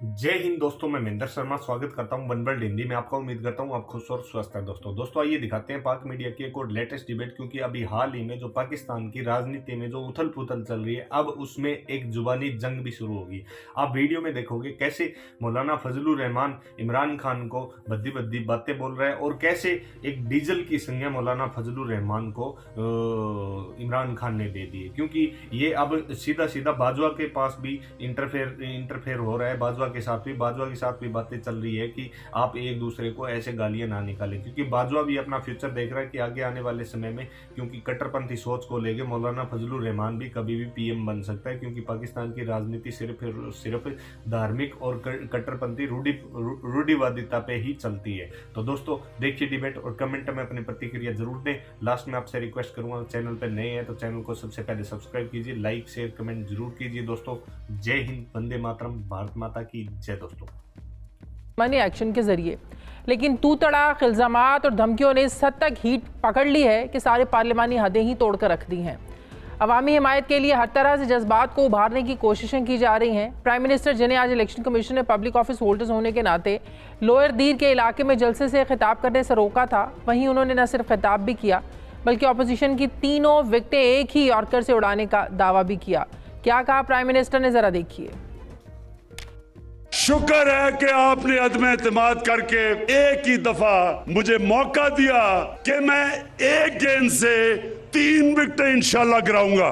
जय हिंद दोस्तों, मैं महेंद्र शर्मा स्वागत करता हूं वन वर्ल्ड हिंदी में। आपका उम्मीद करता हूं आप खुश और स्वस्थ हैं। दोस्तों आइए दिखाते हैं पाक मीडिया की एक और लेटेस्ट डिबेट, क्योंकि अभी हाल ही में जो पाकिस्तान की राजनीति में जो उथल पुथल चल रही है, अब उसमें एक जुबानी जंग भी शुरू होगी। आप वीडियो में देखोगे कैसे मौलाना फजलुर रहमान इमरान खान को भद्दी भद्दी बातें बोल रहा है और कैसे एक डीजल की संज्ञा मौलाना फजलुर रहमान को इमरान खान ने दे दी है, क्योंकि ये अब सीधा सीधा बाजवा के पास भी इंटरफेयर हो रहा है। बाजवा के साथ भी बातें चल रही है कि आप एक दूसरे को ऐसे गालियां ना निकालें, क्योंकि बाजवा भी अपना फ्यूचर देख रहा है कि आगे आने वाले समय में, क्योंकि कट्टरपंथी सोच को लेके मौलाना फजलुर रहमान भी कभी भी पीएम बन सकता है, क्योंकि पाकिस्तान की राजनीति सिर्फ धार्मिक और कट्टरपंथी रूढ़िवादिता पे ही चलती है। तो दोस्तों देखिए डिबेट और कमेंट में अपनी प्रतिक्रिया जरूर दें। लास्ट में आपसे रिक्वेस्ट करूंगा, चैनल पर नए हैं तो चैनल को सबसे पहले सब्सक्राइब कीजिए, लाइक शेयर कमेंट जरूर कीजिए। दोस्तों जय हिंद, वंदे मातरम, भारत माता की जय। दोस्तों मनी एक्शन के जरिए, लेकिन तू तड़ाक इल्ज़ामात और धमकियों ने इस हद तक हीट पकड़ ली है कि सारे पार्लिमानी हदें ही तोड़कर रख दी हैं। अवामी हिमायत के लिए हर तरह से जज्बात को उभारने की कोशिशें की जा रही हैं। प्राइम मिनिस्टर, जिन्हें आज इलेक्शन कमीशन ने पब्लिक ऑफिस होल्डर्स होने के नाते लोअर दीर के इलाके में जलसे से खिताब करने से रोका था, वहीं उन्होंने न सिर्फ खिताब भी किया बल्कि अपोजिशन की तीनों विकेटें एक ही यॉर्कर से उड़ाने का दावा भी किया। क्या कहा प्राइम मिनिस्टर ने, जरा देखिए। शुक्र है कि आपने अदम एतमाद करके एक ही दफा मुझे मौका दिया कि मैं एक गेंद से 3 विकेटें इंशाल्लाह गिराऊंगा।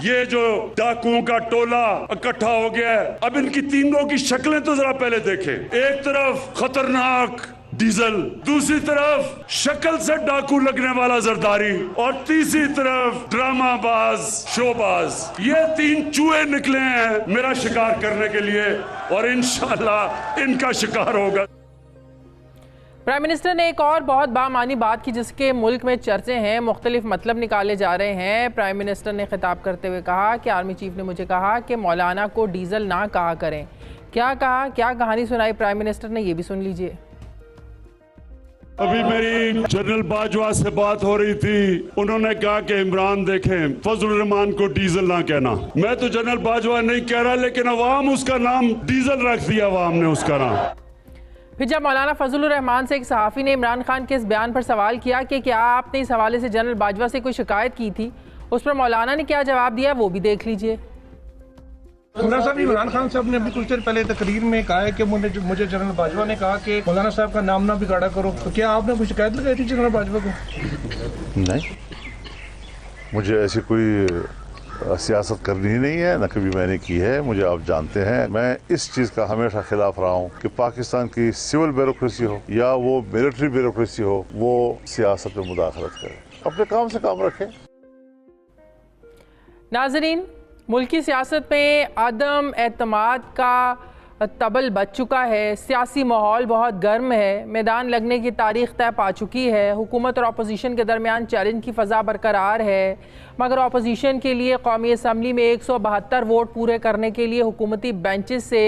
ये जो डाकुओं का टोला इकट्ठा हो गया है, अब इनकी तीनों की शक्लें तो जरा पहले देखें। एक तरफ खतरनाक डीजल, दूसरी तरफ शक्ल से डाकू लगने वाला जरदारी और तीसरी तरफ ड्रामाबाज शोबाज। ये 3 चूहे निकले हैं मेरा शिकार करने के लिए और इंशाल्लाह इनका शिकार होगा। प्राइम मिनिस्टर ने एक और बहुत बामानी बात की जिसके मुल्क में चर्चे हैं, मुख्तलिफ मतलब निकाले जा रहे हैं। प्राइम मिनिस्टर ने खिताब करते हुए कहा कि आर्मी चीफ ने मुझे कहा कि मौलाना को डीजल ना कहा करें। क्या कहा, क्या कहानी सुनाई प्राइम मिनिस्टर ने, ये भी सुन लीजिए। अभी मेरी जनरल बाजवा से बात हो रही थी, उन्होंने कहा कि इमरान देखें फजलुर रहमान को डीजल ना कहना। मैं तो जनरल बाजवा नहीं कह रहा, लेकिन अवाम उसका नाम डीजल रख दिया, अवाम ने उसका नाम। फिर जब मौलाना फजलुर रहमान से एक सहाफ़ी ने इमरान खान के इस बयान पर सवाल किया कि क्या आपने इस हवाले से जनरल बाजवा से कोई शिकायत की थी, उस पर मौलाना ने क्या जवाब दिया, वो भी देख लीजिए। मौलाना साहब, इमरान खान साहब ने अभी कुछ देर पहले तकरीर में कहा है कि मुझे जनरल बाजवा ने कहा कि मौलाना साहब का नाम ना बिगाड़ा करो, तो क्या आपने कोई शिकायत लगाई थी जनरल बाजवा को? नहीं, मुझे ऐसी कोई सियासत करनी ही नहीं है, न कभी मैंने की है। मुझे आप जानते हैं, मैं इस चीज़ का हमेशा खिलाफ रहा हूँ कि पाकिस्तान की सिविल ब्यूरोक्रेसी हो या वो मिलिट्री ब्यूरोक्रेसी हो, वो सियासत में मुदाखलत करे, अपने काम से काम रखे। नाजरीन, मुल्की सियासत में अदम एतमाद का तबल बच चुका है। सियासी माहौल बहुत गर्म है, मैदान लगने की तारीख तय पा चुकी है। हुकूमत और अपोजिशन के दरमियान चैलेंज की फ़ज़ा बरकरार है, मगर अपोजिशन के लिए कौमी असम्बली में 172 वोट पूरे करने के लिए हुकूमती बेंचेस से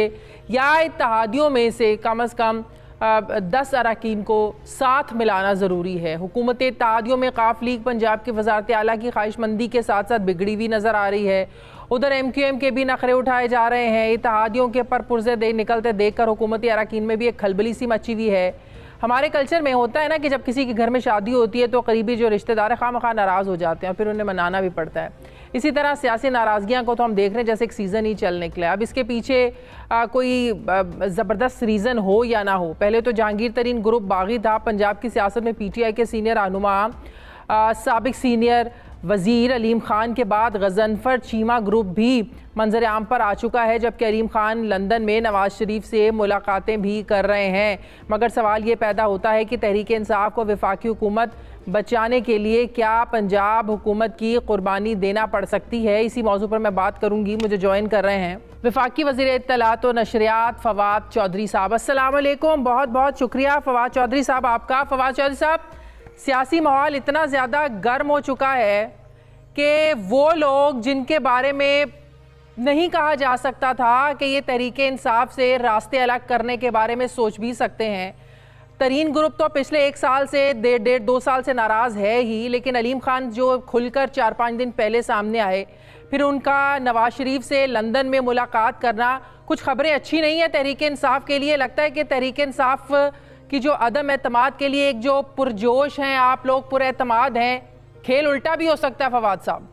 या इत्तेहादियों में से कम 10 अरकान को साथ मिलाना ज़रूरी है। हुकूमत इत्तेहादियों में काफ लीग पंजाब की वज़ारत आला की ख्वाहिशमंदी के साथ साथ बिगड़ी हुई नज़र आ रही है। उधर MQM के भी नखरे उठाए जा रहे हैं। इत्तेहादियों के पर पुर्जे निकलते देखकर हुकूमती अरकान में भी एक खलबली सी मची हुई है। हमारे कल्चर में होता है ना कि जब किसी के घर में शादी होती है तो करीबी जो रिश्तेदार खामखा नाराज़ हो जाते हैं, फिर उन्हें मनाना भी पड़ता है। इसी तरह सियासी नाराज़गियाँ को तो हम देख रहे हैं जैसे एक सीज़न ही चल निकला। अब इसके पीछे कोई ज़बरदस्त रीज़न हो या ना हो, पहले तो जहांगीर तरीन ग्रुप बागी था। पंजाब की सियासत में PTI के सीनियर रहनुमा साबिक सीनियर वज़ीर अलीम ख़ान के बाद गज़नफ़र चीमा ग्रुप भी मंजर आम पर आ चुका है, जबकि अलीम ख़ान लंदन में नवाज़ शरीफ से मुलाकातें भी कर रहे हैं। मगर सवाल ये पैदा होता है कि तहरीक इंसाफ को वफाकी हुकूमत बचाने के लिए क्या पंजाब हुकूमत की कुर्बानी देना पड़ सकती है। इसी मौजू पर मैं बात करूँगी। मुझे ज्वाइन कर रहे हैं वफाकी वज़ीर इत्तलात व नशरियात फ़वाद चौधरी साहब। अस्सलाम वालेकुम, बहुत बहुत शुक्रिया फ़वाद चौधरी साहब आपका। फ़वाद चौधरी साहब, सियासी माहौल इतना ज़्यादा गर्म हो चुका है कि वो लोग जिनके बारे में नहीं कहा जा सकता था कि ये तहरीक इंसाफ से रास्ते अलग करने के बारे में सोच भी सकते हैं। तरीन ग्रुप तो पिछले 1 साल से 1.5-2 साल से नाराज़ है ही, लेकिन अलीम ख़ान जो खुलकर 4-5 दिन पहले सामने आए, फिर उनका नवाज शरीफ से लंदन में मुलाकात करना कुछ खबरें अच्छी नहीं है तहरीक इंसाफ के लिए। लगता है कि तहरीक इंसाफ की जो अदम एतमाद के लिए एक जो पुरजोश हैं आप लोग, पुरएतमाद हैं, खेल उल्टा भी हो सकता है फवाद साहब।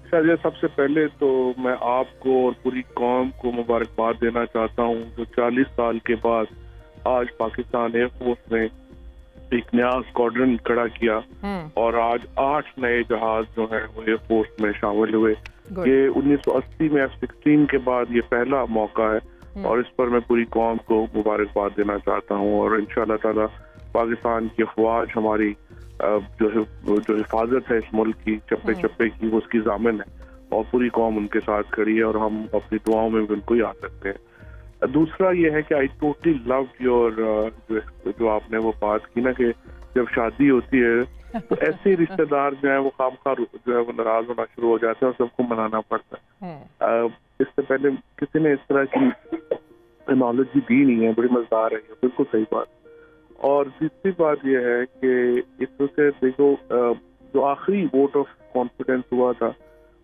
शायद सबसे पहले तो मैं आपको और पूरी कौम को मुबारकबाद देना चाहता हूँ जो 40 साल के बाद आज पाकिस्तान एयरफोर्स ने एक नया स्क्वाड्रन खड़ा किया और आज 8 नए जहाज जो हैं वो एयरफोर्स में शामिल हुए। ये 1980 में F-16 के बाद ये पहला मौका है और इस पर मैं पूरी कौम को मुबारकबाद देना चाहता हूँ और इंशाल्लाह ताला पाकिस्तान की अफवाज हमारी जो हिफाजत है इस मुल्क की चप्पे चप्पे की वो उसकी जामिन है और पूरी कौम उनके साथ खड़ी है और हम अपनी दुआओं में भी उनको याद रखते हैं। दूसरा ये है कि आई टोटली लव योर जो आपने वो बात की ना कि जब शादी होती है तो ऐसे रिश्तेदार जो है वो खामखा जो है वो नाराज होना शुरू हो जाते हैं और सबको मनाना पड़ता है। इससे पहले किसी ने इस तरह की एनोलॉजी दी नहीं है, बड़ी मजेदार है, बिल्कुल सही बात। और तीसरी बात यह है कि इसमें से देखो जो आखिरी वोट ऑफ कॉन्फिडेंस हुआ था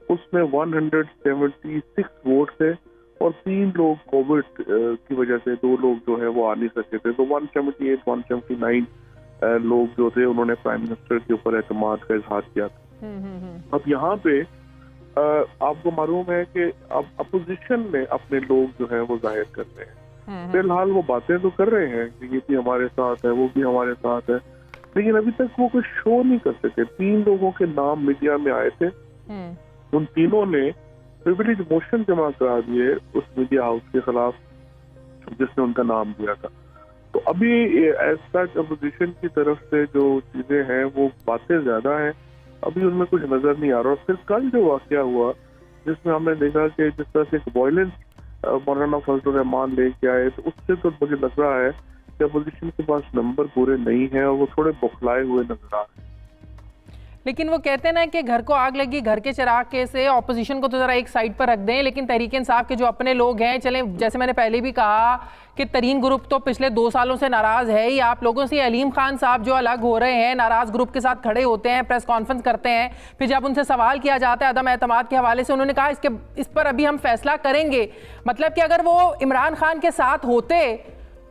उसमें 176 वोट थे और 3 लोग कोविड की वजह से 2 लोग जो है वो आ नहीं सके थे, तो 179 लोग जो थे उन्होंने प्राइम मिनिस्टर के ऊपर एतमाद का इजहार किया था। अब यहाँ पे आपको मालूम है कि अब अपोजिशन में अपने लोग जो है वो जाहिर कर रहे हैं। फिलहाल वो बातें तो कर रहे हैं कि ये भी हमारे साथ है, वो भी हमारे साथ है, लेकिन अभी तक वो कुछ शो नहीं कर सके। 3 लोगों के नाम मीडिया में आए थे, उन तीनों ने प्रिविलेज मोशन जमा करा दिए उस मीडिया हाउस के खिलाफ जिसने उनका नाम दिया था। तो अभी ऐसा अपोजिशन की तरफ से जो चीजें हैं वो बातें ज्यादा हैं, अभी उनमें कुछ नजर नहीं आ रहा। और फिर कल जो वाकया हुआ जिसमें हमने देखा कि जिस तरह से एक वायलेंस मौलाना फजलुर रहमान लेके आए, तो उससे तो मुझे लग रहा है कि अपोजिशन के पास नंबर पूरे नहीं है और वो थोड़े बौखलाए हुए नजर आ रहे हैं। लेकिन वो कहते हैं ना कि घर को आग लगी घर के चिराग के से, ऑपोजिशन को तो जरा एक साइड पर रख दें, लेकिन तहरीक इंसाफ के जो अपने लोग हैं, चलें जैसे मैंने पहले भी कहा कि तरीन ग्रुप तो पिछले 2 सालों से नाराज है ही आप लोगों से। अलीम खान साहब जो अलग हो रहे हैं, नाराज ग्रुप के साथ खड़े होते हैं, प्रेस कॉन्फ्रेंस करते हैं, फिर जब उनसे सवाल किया जाता है अदम एतमाद के हवाले से, उन्होंने कहा इस पर अभी हम फैसला करेंगे। मतलब कि अगर वो इमरान खान के साथ होते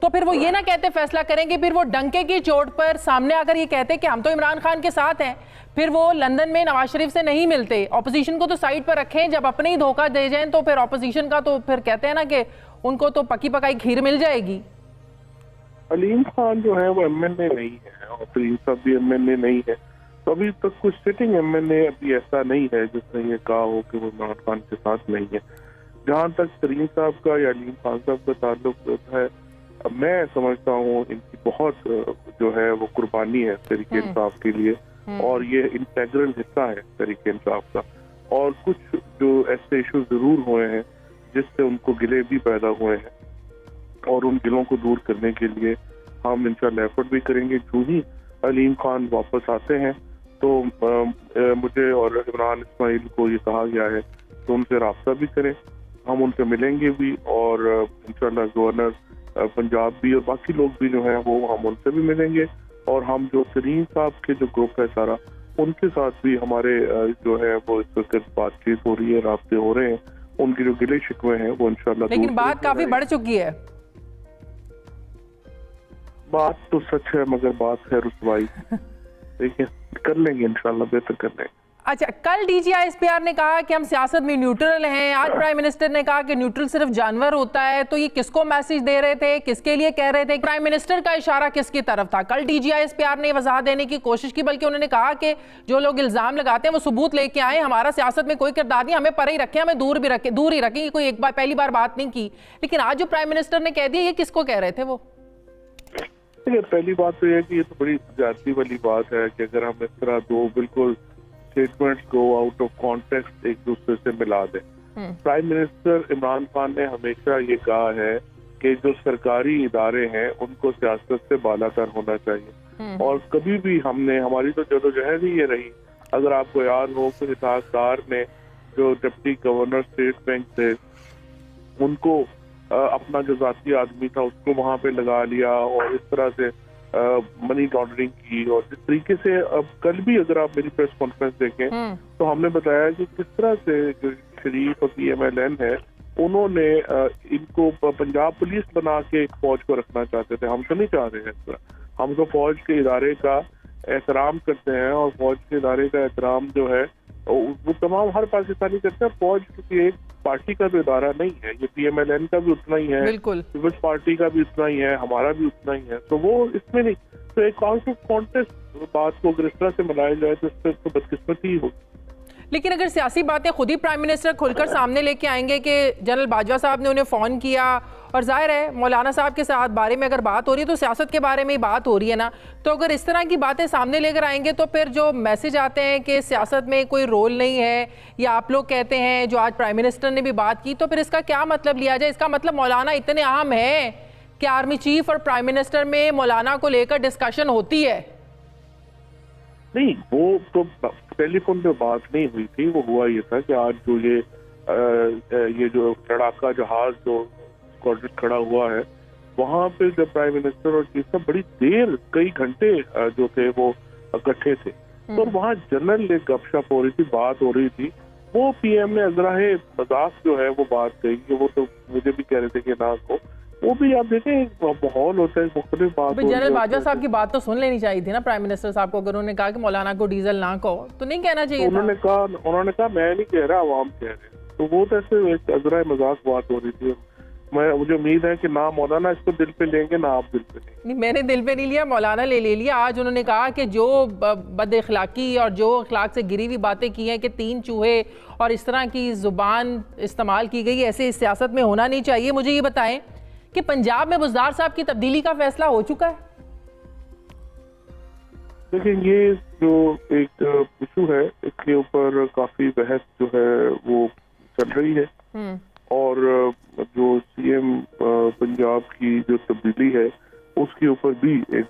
तो फिर वो ये ना कहते फैसला करेंगे, फिर वो डंके की चोट पर सामने आकर ये कहते कि हम तो इमरान खान के साथ हैं, फिर वो लंदन में नवाज शरीफ से नहीं मिलते। ऑपोजिशन को तो साइड पर रखें, जब अपने ही धोखा दे जाएं तो फिर ऑपोजिशन का तो फिर कहते हैं ना कि उनको तो पकी पकाई खीर मिल जाएगी। अलीम खान जो है वो एमएनए नहीं है और तरीन साहब भी एमएनए नहीं है, तो अभी तक कुछ सिटिंग एमएनए अभी ऐसा नहीं है जिसने ये कहा हो कि वो इमरान खान के साथ नहीं है। जहाँ तक तरीन साहब का या अलीम खान साहब का ताल्लुक है, मैं समझता हूँ इनकी बहुत जो है वो कुर्बानी है तहरीक इंसाफ के लिए और ये इंटेग्रल हिस्सा है तहरीक इंसाफ का। और कुछ जो ऐसे इशू जरूर हुए हैं जिससे उनको गिले भी पैदा हुए हैं और उन गिलों को दूर करने के लिए हम इंशाल्लाह एफर्ट भी करेंगे। जो ही अलीम खान वापस आते हैं तो मुझे और इमरान इस्माइल को ये कहा गया है तो उनसे राब्ता भी करें, हम उनसे मिलेंगे भी और इंशाल्लाह गवर्नर पंजाब भी और बाकी लोग भी जो है वो हम उनसे भी मिलेंगे और हम जो तरीन साहब के जो ग्रुप है सारा उनके साथ भी हमारे जो है वो इस वक्त बातचीत हो रही है, राब्ते हो रहे हैं, उनकी जो गिले शिकवे हैं वो इंशाल्लाह। लेकिन बात काफी बढ़ चुकी है। बात तो सच है मगर बात है रुसवाई। देखिए कर लेंगे इंशाल्लाह, बेहतर कर लेंगे। अच्छा, कल DGI-SPR ने कहा कि हम सियासत में न्यूट्रल हैं, आज प्राइम मिनिस्टर ने कहा कि न्यूट्रल सिर्फ जानवर होता है, तो ये किसको मैसेज दे रहे थे, किसके लिए कह रहे थे? प्राइम मिनिस्टर का इशारा किसकी तरफ था? कल DGI-SPR ने वजाहत देने की कोशिश की, बल्कि उन्होंने कहा कि जो लोग इल्जाम लगाते हैं वो सबूत लेके आए, हमारा सियासत में कोई किरदार नहीं, हमें परे ही रखें, हमें दूर ही रखें। कोई एक बार पहली बार बात नहीं की, लेकिन आज जो प्राइम मिनिस्टर ने कह दिया, ये किसको कह रहे थे वो? पहली बात तो ये कि ये तो बड़ी ज्यादती वाली बात है कि अगर हम इस तरह दो बिल्कुल स्टेटमेंट्स को आउट ऑफ कॉन्टेक्स्ट एक दूसरे से मिला दें। प्राइम मिनिस्टर इमरान खान ने हमेशा ये कहा है कि जो सरकारी इदारे हैं उनको सियासत से बालातर होना चाहिए और कभी भी हमने हमारी तो जदोजहद ही ये रही। अगर आपको याद हो कि इसहाक डार ने जो डिप्टी गवर्नर स्टेट बैंक थे उनको अपना जो जाती आदमी था उसको वहां पे लगा लिया और इस तरह से मनी लॉन्ड्रिंग की, और जिस तरीके से अब कल भी अगर आप मेरी प्रेस कॉन्फ्रेंस देखें तो हमने बताया कि किस तरह से जो शरीफ और PMLN है उन्होंने इनको पंजाब पुलिस बना के एक फौज को रखना चाहते थे। हम तो नहीं चाह रहे हैं इस तरह। हम तो फौज के इदारे का एहतराम करते हैं, और फौज के इदारे का एहतराम जो है वो तमाम हर पाकिस्तानी करते हैं। फौज किसी एक पार्टी का भी इदारा नहीं है, ये PMLN का भी उतना ही है, पीपल्स पार्टी का भी उतना ही है, हमारा भी उतना ही है। तो वो इसमें नहीं, तो एक आउट ऑफ कॉन्टेस्ट बात को अगर इस तरह से मनाया जाए तो इससे तो बदकिस्मती ही होगी। लेकिन अगर सियासी बातें खुद ही प्राइम मिनिस्टर खुलकर सामने लेके आएंगे कि जनरल बाजवा साहब ने उन्हें फ़ोन किया, और जाहिर है मौलाना साहब के साथ बारे में अगर बात हो रही है तो सियासत के बारे में ही बात हो रही है ना, तो अगर इस तरह की बातें सामने लेकर आएंगे तो फिर जो मैसेज आते हैं कि सियासत में कोई रोल नहीं है, या आप लोग कहते हैं जो आज प्राइम मिनिस्टर ने भी बात की, तो फिर इसका क्या मतलब लिया जाए? इसका मतलब मौलाना इतने अहम है कि आर्मी चीफ और प्राइम मिनिस्टर में मौलाना को लेकर डिस्कशन होती है? नहीं, वो तो टेलीफोन पे बात नहीं हुई थी। वो हुआ ये था कि आज जो ये जो लड़ाका जहाज जो स्क्वाड्रन खड़ा हुआ है वहां पे जब प्राइम मिनिस्टर और चीफ साहब बड़ी देर कई घंटे जो थे वो इकट्ठे थे, तो वहाँ जनरल एक गपशप हो रही थी, बात हो रही थी। वो PM ने अजराहे मजाक जो है वो बात कही कि वो तो मुझे भी कह रहे थे कि ना को, वो भी आप देखें माहौल होता है, मुख्तलिफ बात। जनरल बाजवा साहब की बात तो सुन लेनी चाहिए थी ना प्राइम मिनिस्टर साहब को। अगर उन्होंने कहा कि मौलाना को डीजल ना कहो तो नहीं कहना चाहिए था। उन्होंने कहा मैं नहीं कह रहा, आवाम कह रहे हैं। तो वो तो ऐसे एक अजरा मजाक बात हो रही थी। मुझे उम्मीद है कि ना मौलाना इसको दिल पे लेंगे ना आप दिल पे लेंगे। नहीं, मैंने दिल पे नहीं लिया, मौलाना ले लिया। आज उन्होंने कहा कि जो बद अखलाकी और जो अखलाक से गिरी हुई बातें की हैं कि 3 चूहे और इस तरह की जुबान इस्तेमाल की गई, ऐसे इस सियासत में होना नहीं चाहिए। मुझे ये बताएं कि पंजाब में बुज़दार साहब की तब्दीली का फैसला हो चुका है? देखिए, ये जो एक इशू है इसके ऊपर काफी बहस जो है वो चल रही है, और जो CM पंजाब की जो तब्दीली है उसके ऊपर भी एक